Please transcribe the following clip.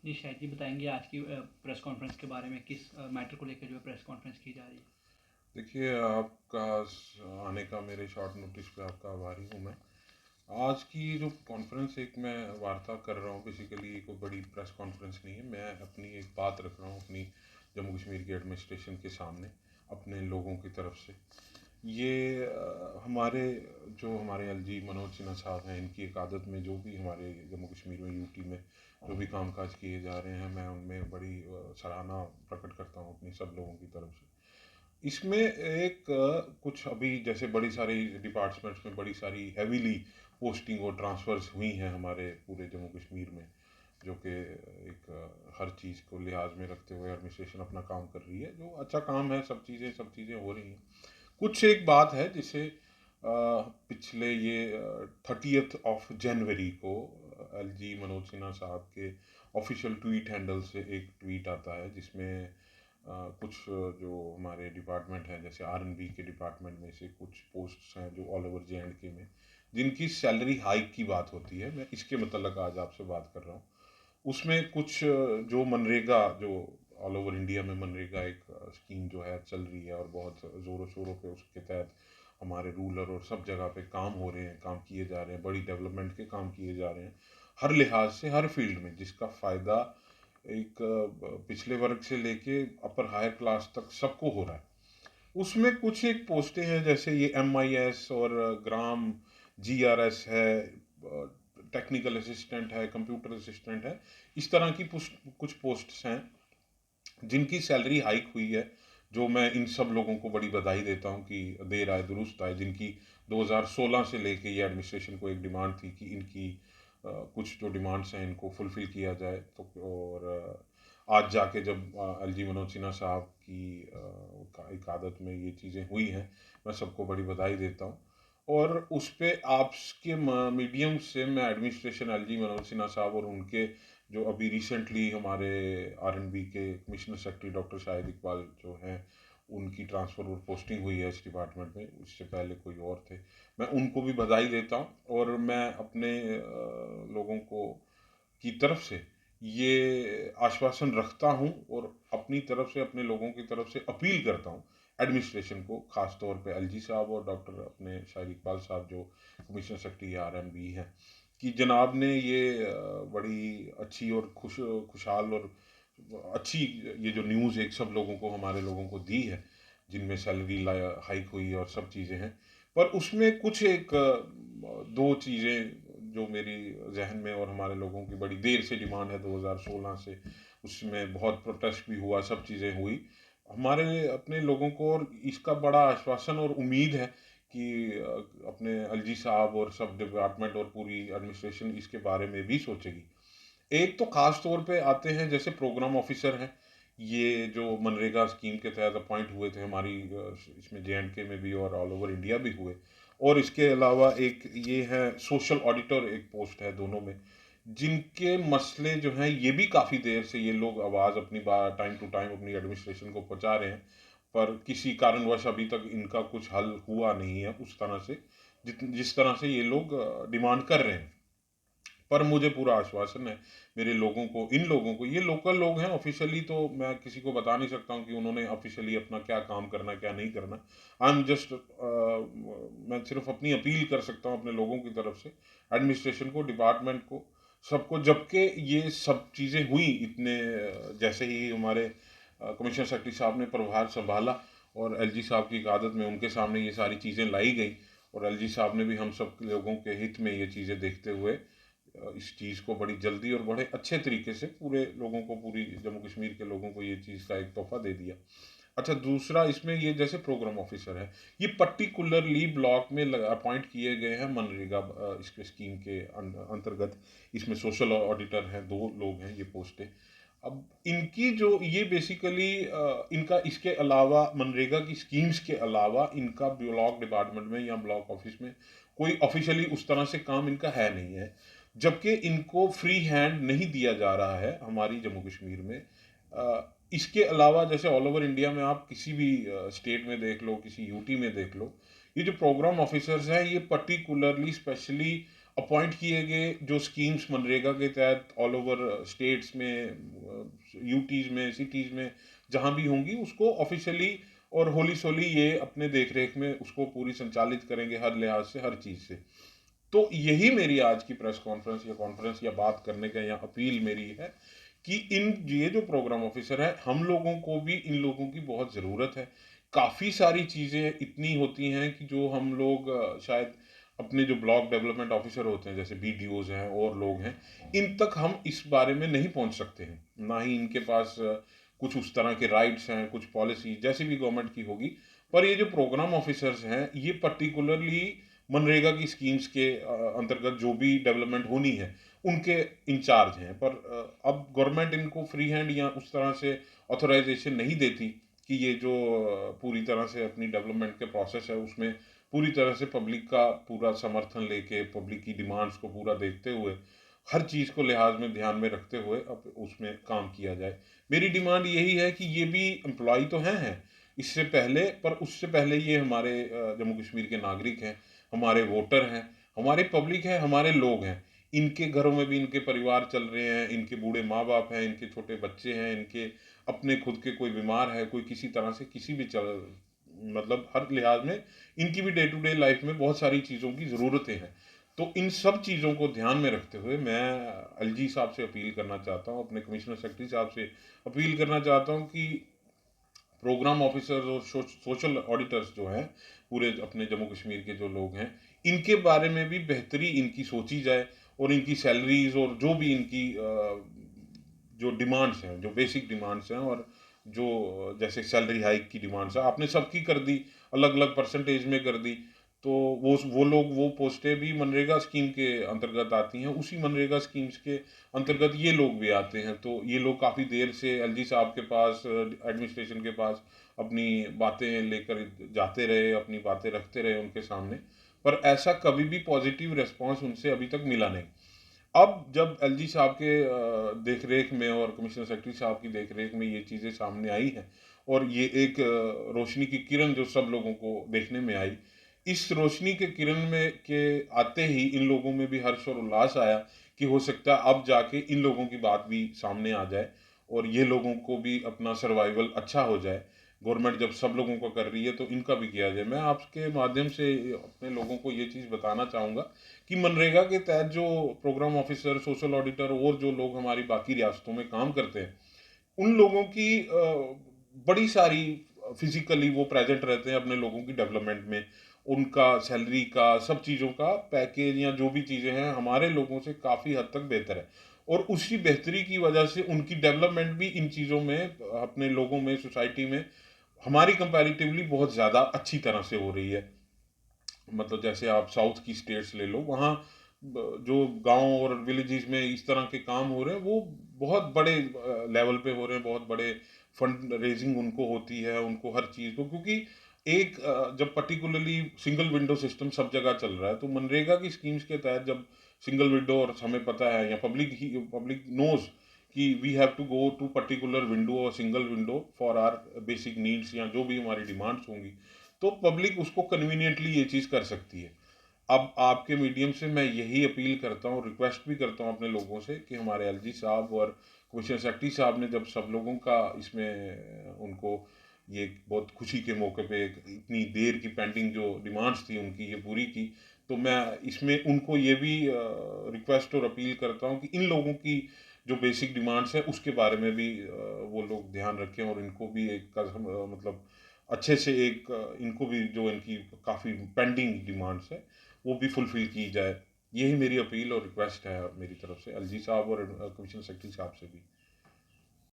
जी शायद जी बताएंगे आज की प्रेस कॉन्फ्रेंस के बारे में, किस मैटर को लेकर जो है प्रेस कॉन्फ्रेंस की जा रही है। देखिए, आपका आने का मेरे शॉर्ट नोटिस पे आपका आभारी हूँ मैं। आज की जो कॉन्फ्रेंस एक मैं वार्ता कर रहा हूँ, बेसिकली कोई बड़ी प्रेस कॉन्फ्रेंस नहीं है। मैं अपनी एक बात रख रहा हूँ अपनी जम्मू कश्मीर के एडमिनिस्ट्रेशन के सामने, अपने लोगों की तरफ से। ये हमारे जो हमारे एलजी मनोज सिन्हा साहब हैं, इनकी एक आदत में जो भी हमारे जम्मू कश्मीर में यूटी में जो भी कामकाज किए जा रहे हैं, मैं उनमें बड़ी सराहना प्रकट करता हूँ अपनी सब लोगों की तरफ से। इसमें एक कुछ अभी जैसे बड़ी सारी डिपार्टमेंट्स में बड़ी सारी हैवीली पोस्टिंग और ट्रांसफ़र्स हुई हैं हमारे पूरे जम्मू कश्मीर में, जो कि एक हर चीज़ को लिहाज में रखते हुए एडमिनिस्ट्रेशन अपना काम कर रही है, जो अच्छा काम है। सब चीज़ें हो रही हैं। कुछ एक बात है जिसे पिछले ये 30 जनवरी को एल जी मनोज सिन्हा साहब के ऑफिशियल ट्वीट हैंडल से एक ट्वीट आता है, जिसमें कुछ जो हमारे डिपार्टमेंट हैं, जैसे आर एन बी के डिपार्टमेंट में से कुछ पोस्ट्स हैं जो ऑल ओवर जे एंड के में जिनकी सैलरी हाइक की बात होती है, मैं इसके मतलब आज आपसे बात कर रहा हूँ। उसमें कुछ जो मनरेगा, जो ऑल ओवर इंडिया में मनरेगा एक स्कीम जो है चल रही है और बहुत ज़ोरों शोरों पे उसके तहत हमारे रूरल और सब जगह पे काम हो रहे हैं, काम किए जा रहे हैं, बड़ी डेवलपमेंट के काम किए जा रहे हैं, हर लिहाज से हर फील्ड में, जिसका फ़ायदा एक पिछले वर्ग से लेके अपर हायर क्लास तक सबको हो रहा है। उसमें कुछ एक पोस्टें हैं, जैसे ये MIS और ग्राम GRS है, टेक्निकल असिस्टेंट है, कंप्यूटर असिस्टेंट है। इस तरह की कुछ पोस्ट्स हैं जिनकी सैलरी हाइक हुई है, जो मैं इन सब लोगों को बड़ी बधाई देता हूं कि देर आए दुरुस्त आए। जिनकी 2016 से लेके ये एडमिनिस्ट्रेशन को एक डिमांड थी कि इनकी कुछ जो डिमांड्स हैं इनको फुलफिल किया जाए, तो और आज जाके जब एल जी मनोज सिन्हा साहब की एक आदत में ये चीज़ें हुई हैं, मैं सबको बड़ी बधाई देता हूँ। और उस पर आपके मीडियम से मैं administration L G Manoj Sinha साहब और उनके जो अभी रिसेंटली हमारे R&B के commissioner secretary doctor Shahid Iqbal जो हैं, उनकी ट्रांसफ़र और पोस्टिंग हुई है इस डिपार्टमेंट में, उससे पहले कोई और थे। मैं उनको भी बधाई देता हूँ और मैं अपने लोगों को की तरफ से ये आश्वासन रखता हूँ और अपनी तरफ से अपने लोगों की तरफ से अपील करता हूँ एडमिनिस्ट्रेशन को, ख़ास तौर पे एलजी साहब और डॉक्टर अपने शाहिद इकबाल साहब जो कमिश्नर सेक्रेटरी R&B हैं, कि जनाब ने ये बड़ी अच्छी और खुशहाल और अच्छी ये जो न्यूज़ एक सब लोगों को, हमारे लोगों को दी है, जिनमें सैलरी हाइक हुई और सब चीज़ें हैं। पर उसमें कुछ एक दो चीज़ें जो मेरी जहन में और हमारे लोगों की बड़ी देर से डिमांड है 2016 से, उसमें बहुत प्रोटेस्ट भी हुआ, सब चीज़ें हुई हमारे अपने लोगों को, और इसका बड़ा आश्वासन और उम्मीद है कि अपने एलजी साहब और सब डिपार्टमेंट और पूरी एडमिनिस्ट्रेशन इसके बारे में भी सोचेगी। एक तो खास तौर पे आते हैं जैसे प्रोग्राम ऑफिसर हैं, ये जो मनरेगा स्कीम के तहत अपॉइंट हुए थे हमारी इसमें JNK में भी और ऑल ओवर इंडिया भी हुए। और इसके अलावा एक ये है सोशल ऑडिटर, एक पोस्ट है दोनों में, जिनके मसले जो हैं ये भी काफ़ी देर से ये लोग आवाज़ अपनी बात टाइम टू टाइम अपनी एडमिनिस्ट्रेशन को पहुंचा रहे हैं, पर किसी कारणवश अभी तक इनका कुछ हल हुआ नहीं है उस तरह से जिस तरह से ये लोग डिमांड कर रहे हैं। पर मुझे पूरा आश्वासन है मेरे लोगों को, इन लोगों को, ये लोकल लोग हैं, ऑफिशियली तो मैं किसी को बता नहीं सकता हूँ कि उन्होंने ऑफिशियली अपना क्या काम करना क्या नहीं करना। आई एम जस्ट, मैं सिर्फ अपनी अपील कर सकता हूँ अपने लोगों की तरफ से एडमिनिस्ट्रेशन को, डिपार्टमेंट को, सबको। जबकि ये सब चीज़ें हुई इतने जैसे ही हमारे कमिश्नर सेक्रेटरी साहब ने प्रभार संभाला और एलजी साहब की आदत में उनके सामने ये सारी चीज़ें लाई गई, और एलजी साहब ने भी हम सब लोगों के हित में ये चीज़ें देखते हुए इस चीज़ को बड़ी जल्दी और बड़े अच्छे तरीके से पूरे लोगों को, पूरी जम्मू कश्मीर के लोगों को ये चीज़ का एक तोहफा दे दिया। अच्छा, दूसरा इसमें ये जैसे प्रोग्राम ऑफिसर है, ये पर्टिकुलरली ब्लॉक में अपॉइंट किए गए हैं मनरेगा इसके स्कीम के अंतर्गत। इसमें सोशल ऑडिटर हैं, 2 लोग हैं ये पोस्टें। अब इनकी जो ये बेसिकली इनका इसके अलावा मनरेगा की स्कीम्स के अलावा इनका ब्लॉक डिपार्टमेंट में या ब्लॉक ऑफिस में कोई ऑफिशियली उस तरह से काम इनका है नहीं है। जबकि इनको फ्री हैंड नहीं दिया जा रहा है हमारी जम्मू कश्मीर में। इसके अलावा जैसे ऑल ओवर इंडिया में आप किसी भी स्टेट में देख लो, किसी यूटी में देख लो, ये जो प्रोग्राम ऑफिसर्स हैं ये पर्टिकुलरली स्पेशली अपॉइंट किए गए जो स्कीम्स मनरेगा के तहत ऑल ओवर स्टेट्स में, यूटीज़ में, सिटीज़ में जहाँ भी होंगी, उसको ऑफिशियली और होली सोली ये अपने देख रेख में उसको पूरी संचालित करेंगे, हर लिहाज से, हर चीज़ से। तो यही मेरी आज की प्रेस कॉन्फ्रेंस या बात करने का या अपील मेरी है कि इन ये जो प्रोग्राम ऑफिसर है, हम लोगों को भी इन लोगों की बहुत ज़रूरत है। काफ़ी सारी चीज़ें इतनी होती हैं कि जो हम लोग शायद अपने जो ब्लॉक डेवलपमेंट ऑफिसर होते हैं, जैसे बीडीओज हैं और लोग हैं, इन तक हम इस बारे में नहीं पहुंच सकते हैं। ना ही इनके पास कुछ उस तरह के राइट्स हैं, कुछ पॉलिसी जैसी भी गवर्नमेंट की होगी। पर ये जो प्रोग्राम ऑफिसर्स हैं, ये पर्टिकुलरली मनरेगा की स्कीम्स के अंतर्गत जो भी डेवलपमेंट होनी है, उनके इंचार्ज हैं। पर अब गवर्नमेंट इनको फ्री हैंड या उस तरह से ऑथराइजेशन नहीं देती कि ये जो पूरी तरह से अपनी डेवलपमेंट के प्रोसेस है उसमें पूरी तरह से पब्लिक का पूरा समर्थन लेके, पब्लिक की डिमांड्स को पूरा देखते हुए, हर चीज़ को लिहाज में ध्यान में रखते हुए अब उसमें काम किया जाए। मेरी डिमांड यही है कि ये भी एम्प्लॉय तो हैं इससे पहले, पर उससे पहले ये हमारे जम्मू कश्मीर के नागरिक हैं, हमारे वोटर हैं, हमारी पब्लिक है, हमारे लोग हैं। इनके घरों में भी इनके परिवार चल रहे हैं, इनके बूढ़े माँ बाप हैं, इनके छोटे बच्चे हैं, इनके अपने खुद के कोई बीमार है, कोई किसी तरह से किसी भी मतलब हर लिहाज में इनकी भी डे टू डे लाइफ में बहुत सारी चीज़ों की ज़रूरतें हैं। तो इन सब चीज़ों को ध्यान में रखते हुए मैं एलजी साहब से अपील करना चाहता हूँ, अपने कमिश्नर सेक्रेटरी साहब से अपील करना चाहता हूँ कि प्रोग्राम ऑफिसर्स और सोशल ऑडिटर्स जो हैं पूरे अपने जम्मू कश्मीर के जो लोग हैं, इनके बारे में भी बेहतरी इनकी सोची जाए और इनकी सैलरीज और जो भी इनकी जो डिमांड्स हैं, जो बेसिक डिमांड्स हैं, और जो जैसे सैलरी हाइक की डिमांड्स है आपने सबकी कर दी, अलग अलग परसेंटेज में कर दी। तो वो लोग वो पोस्टें भी मनरेगा स्कीम के अंतर्गत आती हैं, उसी मनरेगा स्कीम्स के अंतर्गत ये लोग भी आते हैं। तो ये लोग काफ़ी देर से एलजी साहब के पास, एडमिनिस्ट्रेशन के पास अपनी बातें लेकर जाते रहे, अपनी बातें रखते रहे उनके सामने, पर ऐसा कभी भी पॉजिटिव रिस्पांस उनसे अभी तक मिला नहीं। अब जब एलजी साहब के देख रेख में और कमिश्नर सेक्रेटरी साहब की देख रेख में ये चीज़ें सामने आई हैं, और ये एक रोशनी की किरण जो सब लोगों को देखने में आई, इस रोशनी के किरण में के आते ही इन लोगों में भी हर्ष और उल्लास आया कि हो सकता है अब जाके इन लोगों की बात भी सामने आ जाए और ये लोगों को भी अपना सर्वाइवल अच्छा हो जाए। गवर्नमेंट जब सब लोगों को कर रही है तो इनका भी किया जाए। मैं आपके माध्यम से अपने लोगों को ये चीज़ बताना चाहूँगा कि मनरेगा के तहत जो प्रोग्राम ऑफिसर, सोशल ऑडिटर और जो लोग हमारी बाकी रियासतों में काम करते हैं, उन लोगों की बड़ी सारी फिजिकली वो प्रेजेंट रहते हैं अपने लोगों की डेवलपमेंट में। उनका सैलरी का, सब चीज़ों का पैकेज या जो भी चीज़ें हैं हमारे लोगों से काफ़ी हद तक बेहतर है, और उसी बेहतरी की वजह से उनकी डेवलपमेंट भी इन चीज़ों में, अपने लोगों में, सोसाइटी में हमारी कंपैरेटिवली बहुत ज़्यादा अच्छी तरह से हो रही है। मतलब जैसे आप साउथ की स्टेट्स ले लो, वहाँ जो गांव और विलेजेस में इस तरह के काम हो रहे हैं वो बहुत बड़े लेवल पे हो रहे हैं, बहुत बड़े फंड रेजिंग उनको होती है, उनको हर चीज़ को, क्योंकि एक जब पर्टिकुलरली सिंगल विंडो सिस्टम सब जगह चल रहा है, तो मनरेगा की स्कीम्स के तहत जब सिंगल विंडो, और हमें पता है या पब्लिक नोज कि we have to go to particular window और single window for our basic needs या जो भी हमारी डिमांड्स होंगी, तो पब्लिक उसको कन्वीनियंटली ये चीज़ कर सकती है। अब आपके मीडियम से मैं यही अपील करता हूँ, रिक्वेस्ट भी करता हूँ अपने लोगों से कि हमारे एलजी साहब और कमिश्नर सेक्रेटरी साहब ने जब सब लोगों का इसमें उनको ये बहुत खुशी के मौके पे इतनी देर की पेंडिंग जो डिमांड्स थी उनकी ये पूरी की, तो मैं इसमें उनको ये भी रिक्वेस्ट और अपील करता हूँ कि इन लोगों की जो बेसिक डिमांड्स है उसके बारे में भी वो लोग ध्यान रखें, और इनको भी एक मतलब अच्छे से एक इनको भी जो इनकी काफ़ी पेंडिंग डिमांड्स है वो भी फुलफिल की जाए। यही मेरी अपील और रिक्वेस्ट है मेरी तरफ से एलजी साहब और कमिश्नर सेक्रेटरी साहब से भी।